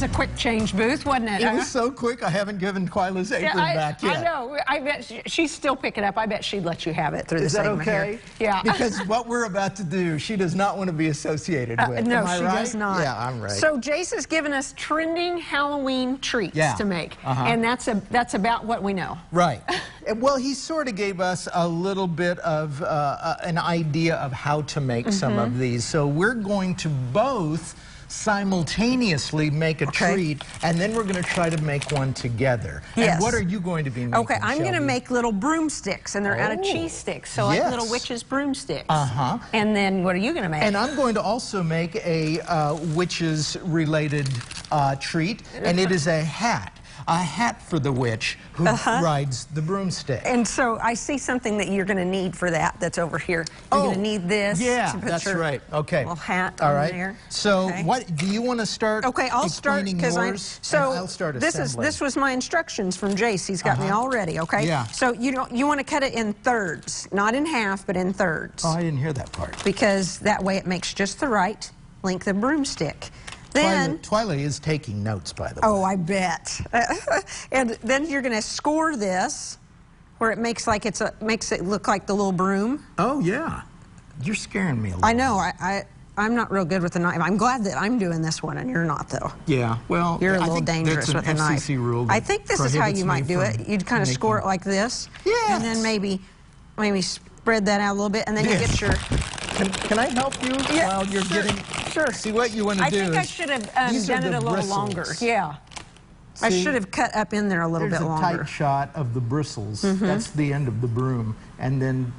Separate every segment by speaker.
Speaker 1: was a quick change booth, wasn't it?
Speaker 2: It was so quick, I haven't given Twyla's apron back yet.
Speaker 1: I know. I bet she's still picking up. I bet she'd let you have it through the segment.
Speaker 2: Is that okay?
Speaker 1: Here. Yeah.
Speaker 2: Because what we're about to do, she does not want to be associated with.
Speaker 1: No,
Speaker 2: Am I
Speaker 1: she
Speaker 2: right?
Speaker 1: does not.
Speaker 2: Yeah, I'm right.
Speaker 1: So Jace has given us trending Halloween treats to make. And that's about what we know.
Speaker 2: Right. Well, he sort of gave us a little bit of an idea of how to make some of these. So we're going to both simultaneously make a treat, and then we're going to try to make one together.
Speaker 1: Yes.
Speaker 2: And what are you going to be making,
Speaker 1: Okay, I'm going to
Speaker 2: Shelby?
Speaker 1: make little broomsticks, and they're out of cheese sticks, so like little witch's broomsticks. And then what are you going to make?
Speaker 2: And I'm going to also make a witches-related treat, and it is a hat for the witch who rides the broomstick.
Speaker 1: And so I see something that you're going to need for that that's over here. You're going to need this.
Speaker 2: Yeah,
Speaker 1: to put
Speaker 2: that's
Speaker 1: your
Speaker 2: right. Okay.
Speaker 1: little hat
Speaker 2: All
Speaker 1: on
Speaker 2: right.
Speaker 1: there.
Speaker 2: So what do you want to start?
Speaker 1: Okay, I'll start because I'll start
Speaker 2: assembling.
Speaker 1: This was my instructions from Jace. He's got me all ready. Okay.
Speaker 2: Yeah.
Speaker 1: So you want to cut it in thirds, not in half, but in thirds.
Speaker 2: Oh, I didn't hear that part.
Speaker 1: Because that way it makes just the right length of broomstick. Then
Speaker 2: Twyla is taking notes, by the way.
Speaker 1: Oh, I bet. And then you're going to score this, where it makes like makes it look like the little broom.
Speaker 2: Oh yeah, you're scaring me a little.
Speaker 1: I know. I'm not real good with the knife. I'm glad that I'm doing this one and you're not, though.
Speaker 2: Yeah. Well,
Speaker 1: you're a little dangerous with the knife.
Speaker 2: Rule
Speaker 1: I think this is how you might do it. You'd kind of score it like this.
Speaker 2: Yes.
Speaker 1: And then maybe spread that out a little bit, and then you get your.
Speaker 2: Can I help you while you're getting?
Speaker 1: Sure.
Speaker 2: See what you want to do.
Speaker 1: I think I should have done it a little longer. Yeah.
Speaker 2: See,
Speaker 1: I should have cut up in there a little bit longer.
Speaker 2: There's a tight shot of the bristles. That's the end of the broom. And then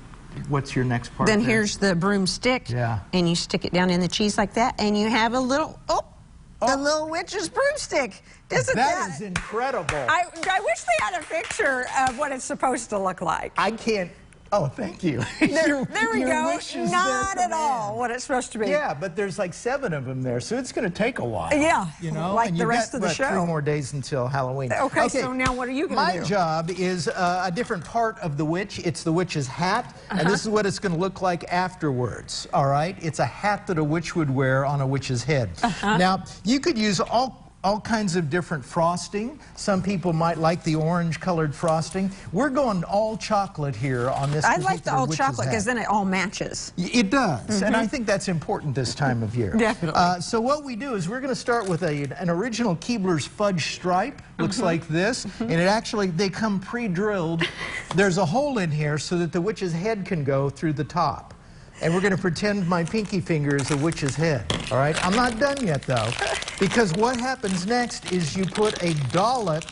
Speaker 2: what's your next part?
Speaker 1: Then here's the broomstick. Yeah. And you stick it down in the cheese like that, and you have a little, the little witch's broomstick.
Speaker 2: That is incredible.
Speaker 1: I wish they had a picture of what it's supposed to look like.
Speaker 2: I can't. Oh, thank you.
Speaker 1: There we go. Not at all what it's supposed to be.
Speaker 2: Yeah, but there's like 7 of them there, so it's going to take a while.
Speaker 1: Yeah,
Speaker 2: you know,
Speaker 1: like the rest of the show.
Speaker 2: 3 more days until Halloween.
Speaker 1: Okay, so now what are you going to do?
Speaker 2: My job is a different part of the witch. It's the witch's hat, and this is what it's going to look like afterwards, all right? It's a hat that a witch would wear on a witch's head. Now, you could use all kinds of different frosting. Some people might like the orange-colored frosting. We're going all chocolate here on this.
Speaker 1: I like the all chocolate because then it all matches.
Speaker 2: It does, and I think that's important this time of year.
Speaker 1: Definitely.
Speaker 2: So what we do is we're going to start with an original Keebler's fudge stripe. Looks like this, and they come pre-drilled. There's a hole in here so that the witch's head can go through the top. And we're going to pretend my pinky finger is a witch's head, all right? I'm not done yet, though, because what happens next is you put a dollop,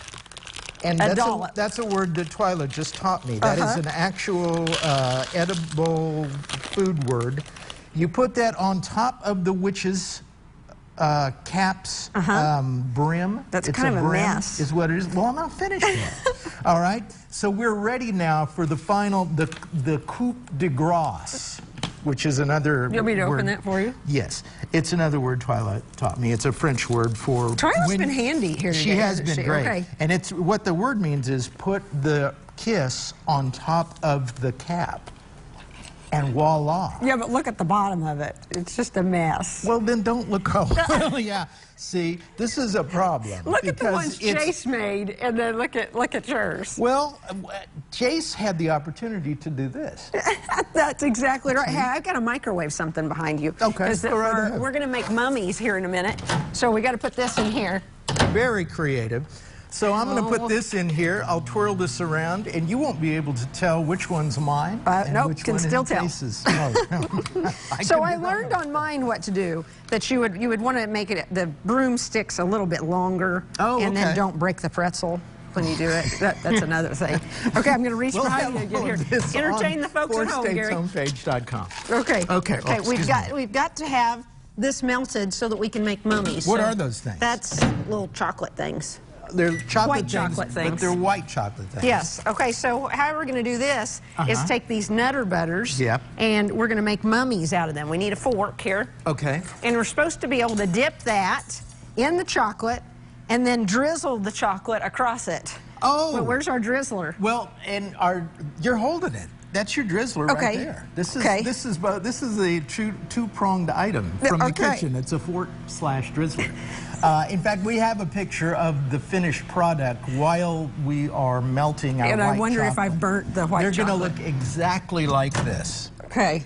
Speaker 2: and that's a word that Twyla just taught me. That is an actual edible food word. You put that on top of the witch's cap's brim.
Speaker 1: That's kind of a mess.
Speaker 2: Is what it is. Well, I'm not finished yet. All right? So we're ready now for the final, the coup de grace, which is another word.
Speaker 1: You want me to open that for you?
Speaker 2: Yes. It's another word Twyla taught me. It's a French word for...
Speaker 1: Twyla's been handy here today.
Speaker 2: She has been great. Okay. And it's what the word means is put the kiss on top of the cap. And voila.
Speaker 1: Yeah, but look at the bottom of it. It's just a mess.
Speaker 2: Well, then don't look how well. Yeah. See, this is a problem.
Speaker 1: Look at the ones Jace made, and then look at yours.
Speaker 2: Well, Jace had the opportunity to do this.
Speaker 1: That's exactly right. Hey, I've got to microwave something behind you.
Speaker 2: Okay.
Speaker 1: We're going to make mummies here in a minute, so we got to put this in here.
Speaker 2: Very creative. So I'm going to put this in here. I'll twirl this around, and you won't be able to tell which one's mine and
Speaker 1: nope,
Speaker 2: which
Speaker 1: can
Speaker 2: one
Speaker 1: still
Speaker 2: is
Speaker 1: tell.
Speaker 2: Jace's. Oh,
Speaker 1: so I learned on mine what to do. That you would want to make it the broomsticks a little bit longer, and then don't break the pretzel when you do it. That's another thing. Okay, I'm going to reach behind you and get here. Entertain the folks at home, Gary.
Speaker 2: FourStatesHomepage.com.
Speaker 1: Okay. We've got to have this melted so that we can make mummies.
Speaker 2: What are those things?
Speaker 1: That's little chocolate things.
Speaker 2: They're
Speaker 1: white chocolate things.
Speaker 2: But they're white chocolate things.
Speaker 1: Yes. Okay, so how we're going to do this is take these Nutter Butters and we're going to make mummies out of them. We need a fork here.
Speaker 2: Okay.
Speaker 1: And we're supposed to be able to dip that in the chocolate and then drizzle the chocolate across it.
Speaker 2: Oh.
Speaker 1: Well, where's our drizzler?
Speaker 2: Well, and you're holding it. That's your drizzler right there. This is a two-pronged item from the kitchen. It's a fork/drizzler. In fact, we have a picture of the finished product while we are melting our white chocolate.
Speaker 1: And I wonder if I burnt the white chocolate.
Speaker 2: They're going to look exactly like this.
Speaker 1: Okay.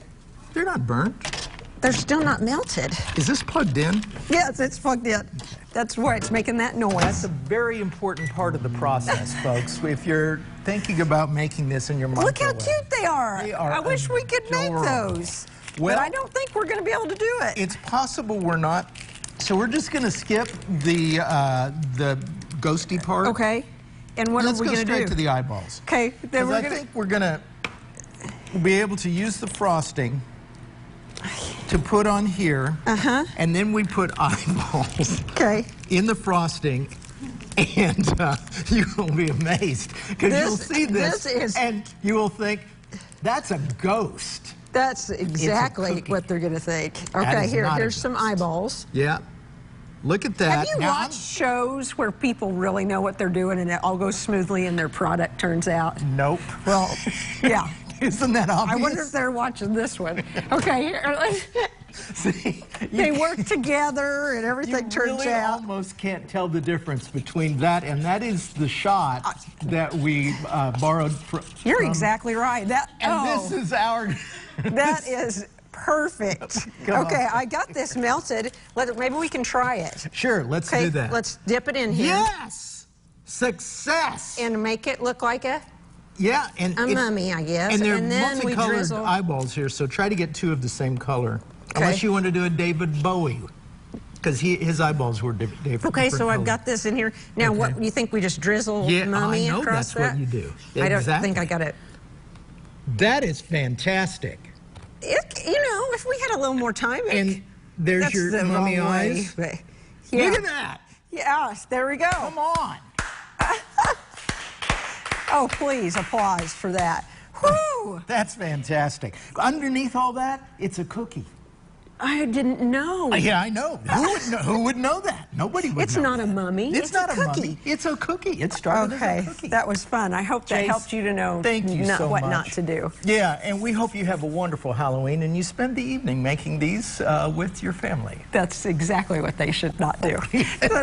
Speaker 2: They're not burnt.
Speaker 1: They're still not melted.
Speaker 2: Is this plugged in?
Speaker 1: Yes, it's plugged in. That's why it's making that noise.
Speaker 2: That's a very important part of the process, folks. If you're thinking about making this in your microwave.
Speaker 1: Look how cute they are.
Speaker 2: They are
Speaker 1: I wish we could make those.
Speaker 2: Well,
Speaker 1: but I don't think we're going to be able to do it.
Speaker 2: It's possible we're not. So we're just going to skip the ghosty part.
Speaker 1: Okay. And what are we going to do?
Speaker 2: Let's go straight to the eyeballs.
Speaker 1: Okay. Then
Speaker 2: I think we're going to be able to use the frosting to put on here, and then we put eyeballs in the frosting, and you will be amazed because you'll see this and you will think, that's a ghost.
Speaker 1: That's exactly what they're going to think. Okay, here's some eyeballs.
Speaker 2: Yeah. Look at that.
Speaker 1: Have you watched shows where people really know what they're doing and it all goes smoothly and their product turns out?
Speaker 2: Nope.
Speaker 1: Well, yeah.
Speaker 2: Isn't that obvious?
Speaker 1: I wonder if they're watching this one. Okay, here.
Speaker 2: See,
Speaker 1: they work together and everything turns out.
Speaker 2: You almost can't tell the difference between that, and that is the shot that we borrowed from.
Speaker 1: You're exactly right.
Speaker 2: This is our.
Speaker 1: That is perfect. Okay, I got this melted. Maybe we can try it.
Speaker 2: Sure, let's do that.
Speaker 1: Let's dip it in here.
Speaker 2: Yes! Success!
Speaker 1: And make it look like a mummy, I guess.
Speaker 2: And they're multicolored eyeballs here, so try to get two of the same color. Unless you want to do a David Bowie, because his eyeballs were different.
Speaker 1: Okay, so I've got this in here. Now, what you think we just drizzle mummy across that?
Speaker 2: I know that's what you do. Exactly.
Speaker 1: I don't think I got it.
Speaker 2: That is fantastic.
Speaker 1: You know, if we had a little more time.
Speaker 2: And there's your mummy eyes.
Speaker 1: Yeah.
Speaker 2: Look at that.
Speaker 1: Yes, there we go.
Speaker 2: Come on.
Speaker 1: Oh, please, applause for that. Whew.
Speaker 2: That's fantastic. Underneath all that, it's a cookie.
Speaker 1: I didn't know.
Speaker 2: Yeah, I know. Who would know that? Nobody would know.
Speaker 1: It's not a mummy.
Speaker 2: It's not a mummy. It's a cookie. It started as a cookie.
Speaker 1: That was fun. I hope that helped you to know what not to do.
Speaker 2: Yeah, and we hope you have a wonderful Halloween and you spend the evening making these with your family.
Speaker 1: That's exactly what they should not do.